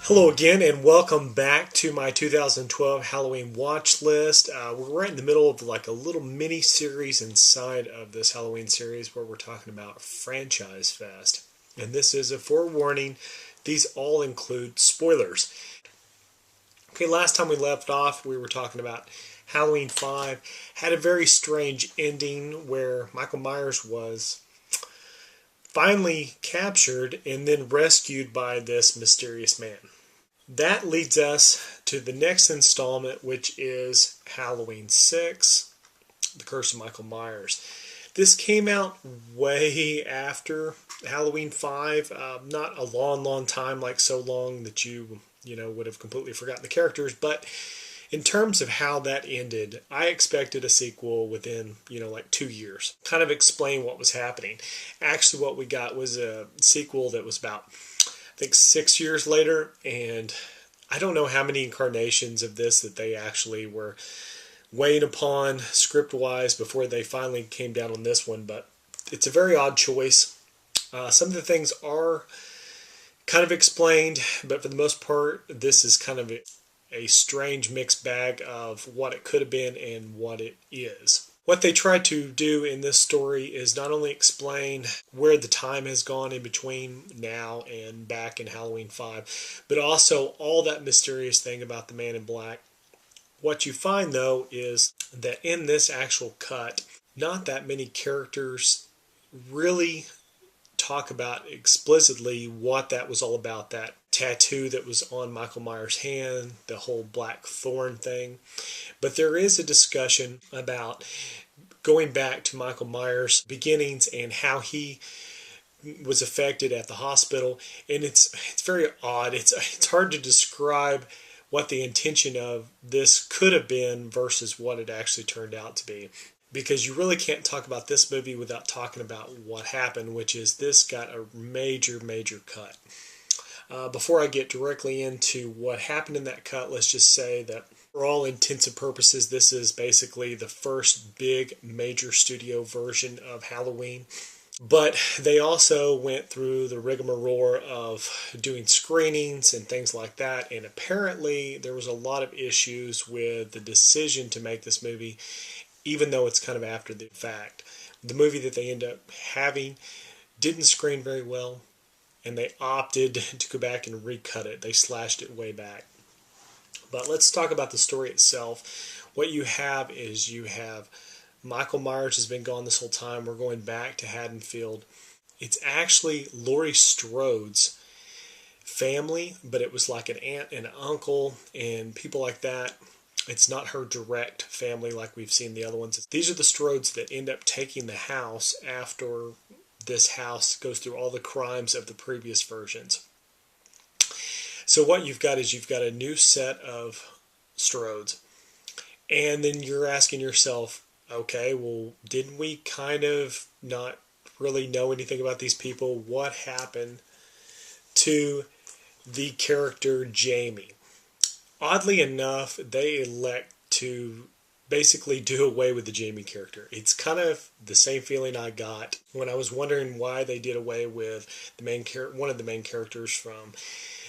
Hello again, and welcome back to my 2012 Halloween watch list. We're right in the middle of like a little mini series inside of this Halloween series where we're talking about Franchise Fest. And this is a forewarning, these all include spoilers. Okay, last time we left off, we were talking about Halloween 5 had a very strange ending where Michael Myers was finally captured and then rescued by this mysterious man. That leads us to the next installment, which is Halloween 6, The Curse of Michael Myers. This came out way after Halloween 5, not a long time, like so long that you would have completely forgotten the characters, but in terms of how that ended, I expected a sequel within, like 2 years. Kind of explain what was happening. Actually, what we got was a sequel that was about, I think, 6 years later, and I don't know how many incarnations of this that they actually were weighing upon script-wise before they finally came down on this one, but it's a very odd choice. Some of the things are kind of explained, but for the most part, this is kind of a strange mixed bag of what it could have been and what it is. What they tried to do in this story is not only explain where the time has gone in between now and back in Halloween 5, but also all that mysterious thing about the Man in Black. What you find, though, is that in this actual cut, not that many characters really talk about explicitly what that was all about. That tattoo that was on Michael Myers' hand, the whole black thorn thing. But there is a discussion about going back to Michael Myers' beginnings and how he was affected at the hospital. And it's very odd. It's hard to describe what the intention of this could have been versus what it actually turned out to be. Because you really can't talk about this movie without talking about what happened, which is this got a major cut. Before I get directly into what happened in that cut, let's just say that for all intents and purposes, this is basically the first big major studio version of Halloween. But they also went through the rigmarole of doing screenings and things like that. And apparently there was a lot of issues with the decision to make this movie, even though it's kind of after the fact. The movie that they end up having didn't screen very well, and they opted to go back and recut it. They slashed it way back. But let's talk about the story itself. What you have is you have Michael Myers has been gone this whole time. We're going back to Haddonfield. It's actually Laurie Strode's family, but it was like an aunt and uncle and people like that. It's not her direct family like we've seen the other ones. These are the Strodes that end up taking the house after this house goes through all the crimes of the previous versions. So what you've got is you've got a new set of Strodes. And then you're asking yourself, okay, well, didn't we kind of not really know anything about these people? What happened to the character Jamie? Oddly enough, they elect to basically do away with the Jamie character. It's kind of the same feeling I got when I was wondering why they did away with one of the main characters from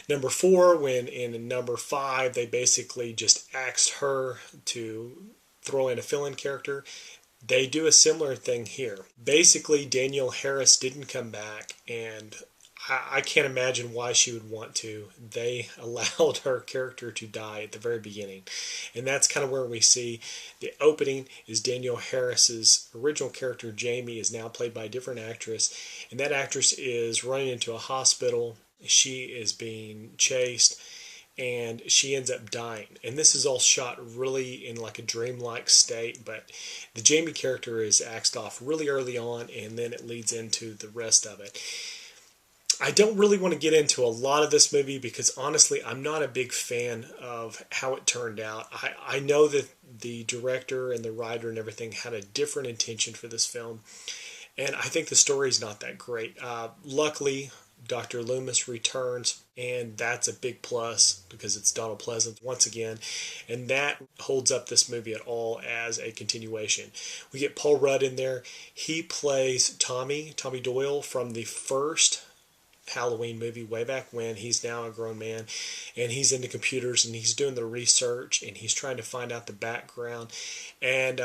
number 4, when in number 5 they basically just axed her to throw in a fill-in character. They do a similar thing here. Basically, Danielle Harris didn't come back, and I can't imagine why she would want to. They allowed her character to die at the very beginning. And that's kind of where we see the opening is Danielle Harris's original character, Jamie, is now played by a different actress. And that actress is running into a hospital. She is being chased, and she ends up dying. And this is all shot really in like a dreamlike state, but the Jamie character is axed off really early on, and then it leads into the rest of it. I don't really want to get into a lot of this movie because honestly, I'm not a big fan of how it turned out. I know that the director and the writer and everything had a different intention for this film, and I think the story's not that great. Luckily, Dr. Loomis returns, and that's a big plus because it's Donald Pleasence once again, and that holds up this movie at all as a continuation. We get Paul Rudd in there. He plays Tommy Doyle from the first Halloween movie way back when. He's now a grown man, and he's into computers, and he's doing the research, and he's trying to find out the background. And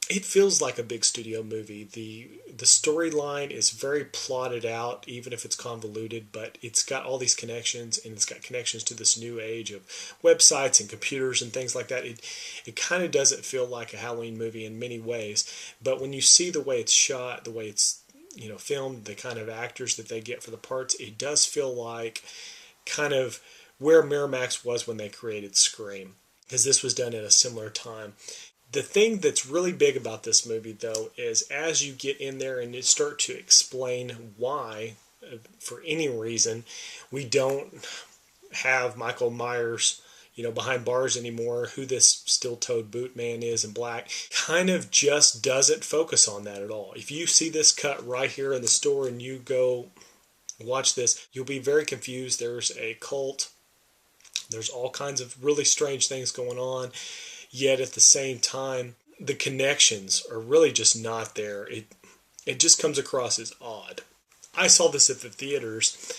it feels like a big studio movie. The storyline is very plotted out, even if it's convoluted, but it's got all these connections, and it's got connections to this new age of websites and computers and things like that. It kind of doesn't feel like a Halloween movie in many ways, but when you see the way it's shot, the way it's filmed, the kind of actors that they get for the parts, it does feel like kind of where Miramax was when they created Scream, because this was done at a similar time. The thing that's really big about this movie, though, is as you get in there and you start to explain why, for any reason, we don't have Michael Myers, behind bars anymore, who this steel-toed boot man is in black, kind of just doesn't focus on that at all. If you see this cut right here in the store and you go watch this, you'll be very confused. There's a cult. There's all kinds of really strange things going on. Yet at the same time, the connections are really just not there. It just comes across as odd. I saw this at the theaters,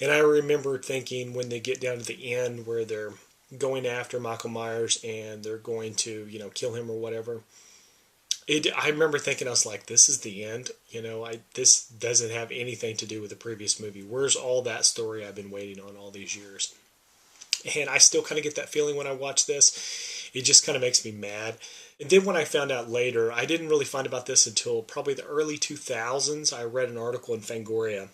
and I remember thinking when they get down to the end where they're going after Michael Myers and they're going to, kill him or whatever. I remember thinking, I was like, this is the end. This doesn't have anything to do with the previous movie. Where's all that story I've been waiting on all these years? And I still kind of get that feeling when I watch this. It just kind of makes me mad. And then when I found out later, I didn't really find about this until probably the early 2000s. I read an article in Fangoria.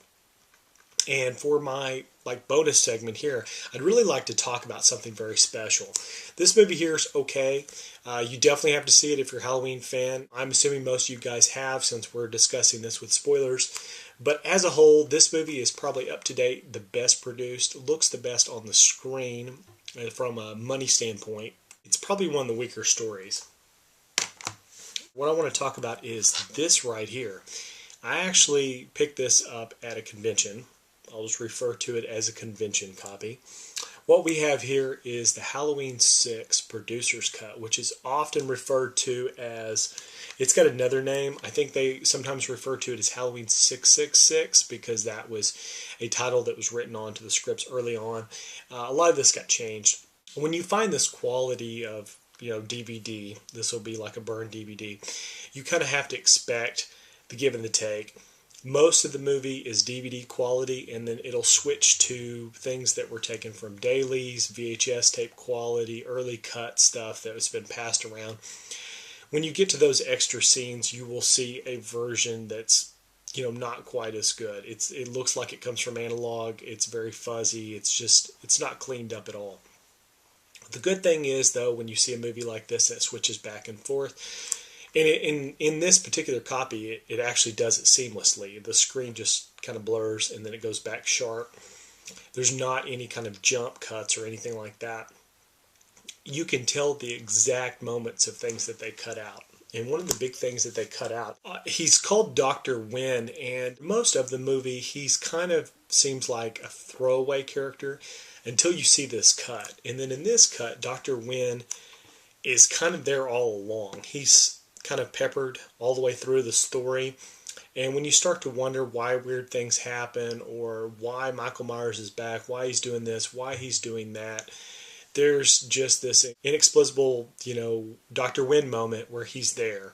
And for my bonus segment here, I'd really like to talk about something very special. This movie here is okay. You definitely have to see it if you're a Halloween fan. I'm assuming most of you guys have, since we're discussing this with spoilers. But as a whole, this movie is probably up to date, the best produced, looks the best on the screen from a money standpoint. It's probably one of the weaker stories. What I want to talk about is this right here. I actually picked this up at a convention. I'll just refer to it as a convention copy. What we have here is the Halloween 6 Producer's Cut, which is often referred to as, it's got another name. I think they sometimes refer to it as Halloween 666 because that was a title that was written onto the scripts early on. A lot of this got changed. When you find this quality of, DVD, this will be like a burned DVD, you kind of have to expect the give and the take. Most of the movie is DVD quality, and then it'll switch to things that were taken from dailies, VHS tape quality, early cut stuff that has been passed around. When you get to those extra scenes, you will see a version that's, not quite as good. It looks like it comes from analog. It's very fuzzy. It's not cleaned up at all. The good thing is, though, when you see a movie like this that switches back and forth, and in this particular copy, it actually does it seamlessly. The screen just kind of blurs, and then it goes back sharp. There's not any kind of jump cuts or anything like that. You can tell the exact moments of things that they cut out. And one of the big things that they cut out, he's called Dr. Wynn, and most of the movie, he's kind of seems like a throwaway character until you see this cut. And then in this cut, Dr. Wynn is kind of there all along. He's kind of peppered all the way through the story. And when you start to wonder why weird things happen, or why Michael Myers is back, why he's doing this, why he's doing that, there's just this inexplicable, Dr. Wynn moment where he's there.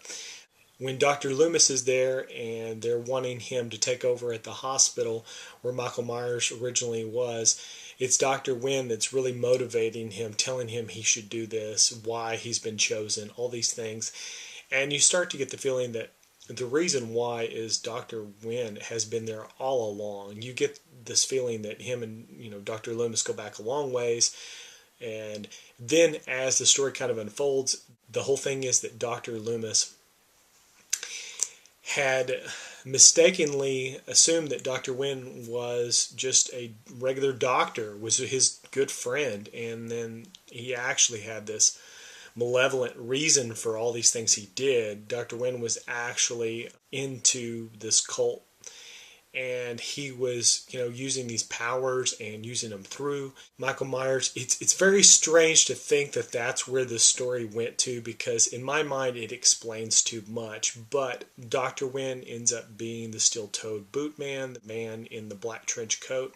When Dr. Loomis is there and they're wanting him to take over at the hospital where Michael Myers originally was, it's Dr. Wynn that's really motivating him, telling him he should do this, why he's been chosen, all these things. And you start to get the feeling that the reason why is Dr. Wynn has been there all along. You get this feeling that him and Dr. Loomis go back a long ways. And then as the story kind of unfolds, the whole thing is that Dr. Loomis had mistakenly assumed that Dr. Wynn was just a regular doctor, was his good friend, and then he actually had this malevolent reason for all these things he did. Dr. Wynn was actually into this cult, and he was, using these powers and using them through Michael Myers. It's very strange to think that that's where the story went to, because in my mind it explains too much. But Dr. Wynn ends up being the steel-toed boot man, the man in the black trench coat,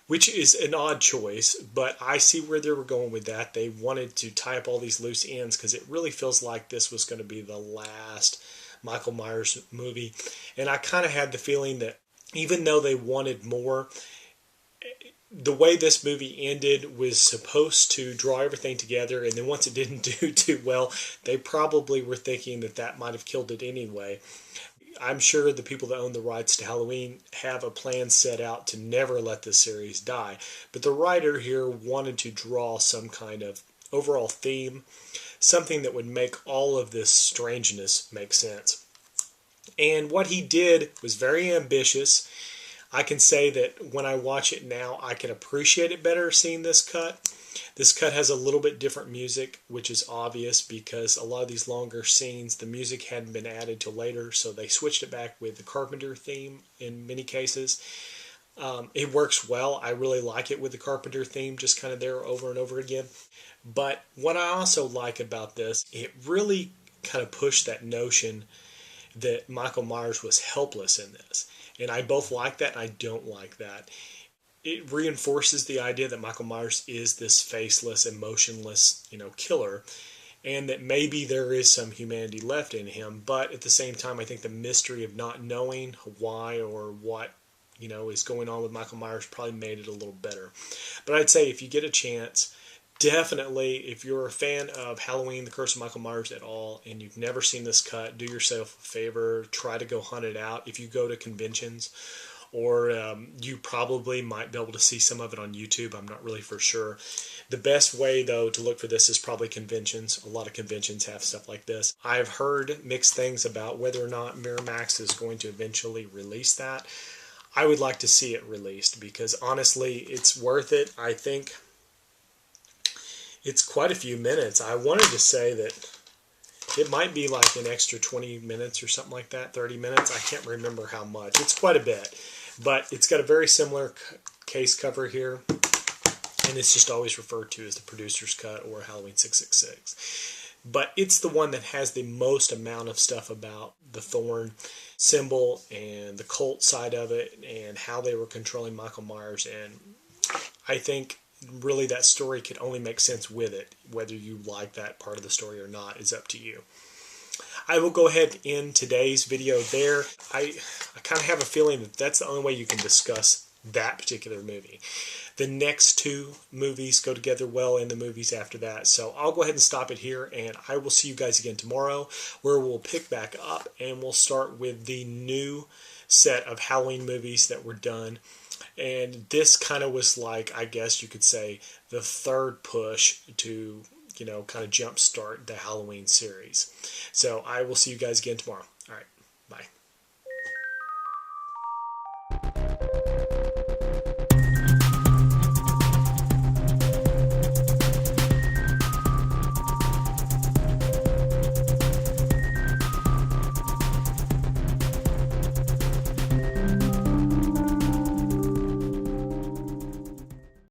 which is an odd choice, but I see where they were going with that. They wanted to tie up all these loose ends because it really feels like this was going to be the last Michael Myers movie. And I kind of had the feeling that even though they wanted more, the way this movie ended was supposed to draw everything together, and then once it didn't do too well, they probably were thinking that that might have killed it anyway. I'm sure the people that own the rights to Halloween have a plan set out to never let this series die. But the writer here wanted to draw some kind of overall theme, something that would make all of this strangeness make sense. And what he did was very ambitious. I can say that when I watch it now, I can appreciate it better seeing this cut. This cut has a little bit different music, which is obvious because a lot of these longer scenes, the music hadn't been added till later, so they switched it back with the Carpenter theme in many cases. It works well. I really like it with the Carpenter theme, just kind of there over and over again. But what I also like about this, it really kind of pushed that notion that Michael Myers was helpless in this. And I both like that and I don't like that. It reinforces the idea that Michael Myers is this faceless, emotionless, killer, and that maybe there is some humanity left in him. But at the same time, I think the mystery of not knowing why or what, is going on with Michael Myers probably made it a little better. But I'd say if you get a chance, definitely, if you're a fan of Halloween, The Curse of Michael Myers at all, and you've never seen this cut, do yourself a favor, try to go hunt it out. If you go to conventions, or you probably might be able to see some of it on YouTube. I'm not really for sure. The best way, though, to look for this is probably conventions. A lot of conventions have stuff like this. I've heard mixed things about whether or not Miramax is going to eventually release that. I would like to see it released because, honestly, it's worth it. I think it's quite a few minutes. I wanted to say that it might be like an extra 20 minutes or something like that, 30 minutes. I can't remember how much. It's quite a bit. But it's got a very similar case cover here. And it's just always referred to as the producer's cut or Halloween 666. But it's the one that has the most amount of stuff about the Thorn symbol and the cult side of it and how they were controlling Michael Myers. And I think really that story could only make sense with it. Whether you like that part of the story or not is up to you. I will go ahead and end today's video there. I kind of have a feeling that that's the only way you can discuss that particular movie. The next two movies go together well in the movies after that. So I'll go ahead and stop it here, and I will see you guys again tomorrow, where we'll pick back up and we'll start with the new set of Halloween movies that were done. And this kind of was like, I guess you could say, the third push to kind of jumpstart the Halloween series. So I will see you guys again tomorrow. All right, bye.